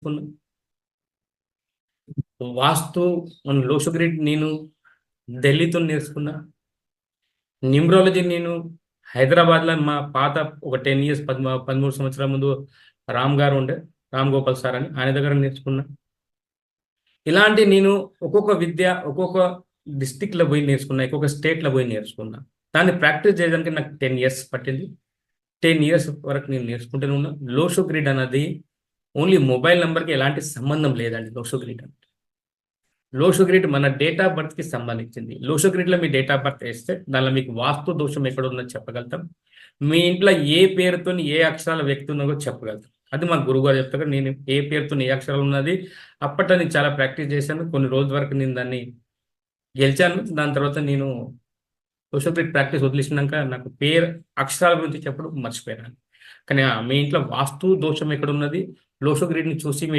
ఉన్న వాస్తు మన లోషగ్రిడ్ నేను ఢిల్లీతో నేర్చుకున్నా. న్యూమరాలజీ నేను హైదరాబాద్‌లో మా పాత ఒక 10 ఇయర్స్ 13 సంవత్సరాల ముందు రామ్ గారు ఉండే. రామ్ గోపాల్ సార్ అని. ఆయన దగ్గర నేర్చుకున్నా. ఇలాంటి నేను ఒక్కొక్క విద్య, ఒక్కొక్క డిస్ట్రిక్ట్‌లో పోయి నేర్చుకున్నా. ఒక్కొక్క స్టేట్‌లో పోయి నేర్చుకున్నా. దాన్ని ప్రాక్టీస్ చేయడానికి నాకు 10 ఇయర్స్ పట్టింది. 10 ఇయర్స్ వరకు నేను నేర్చుకుంటూనే ఉన్నా. లోషో గ్రిడ్ అన్నది ఓన్లీ మొబైల్ నంబర్‌కి ఎలాంటి సంబంధం లేదండి లోషో గ్రిడ్ అంటే. లోషో గ్రిడ్ మన డేట్ ఆఫ్ బర్త్‌కి సంబంధించింది. లోషో గ్రిడ్‌లో మీ డేట్ ఆఫ్ బర్త్ ఏస్తే దానిలో మీకు వాస్తు దోషం ఎక్కడుందో చెప్పగలుగుతాం. మీ ఇంట్లో ఏ పేరుతోని ఏ అక్షరాల వ్యక్తి ఉన్నదో చెప్పగలుగుతాం. అది మా గురువుగారు చెప్తారు. నేను ఏ పేరుతోని ఏ అక్షరాలు ఉన్నది అప్పట్లో నేను చాలా ప్రాక్టీస్ చేశాను. కొన్ని రోజుల వరకు నేను దాన్ని గెలిచాను. దాని తర్వాత నేను సోషల్ గ్రిడ్ ప్రాక్టీస్ వదిలేసినాక నాకు అక్షరాల గురించి చెప్పడం మర్చిపోయాను. కానీ మీ ఇంట్లో వాస్తు దోషం ఎక్కడున్నది? లోషో గ్రిడ్‌ని చూసి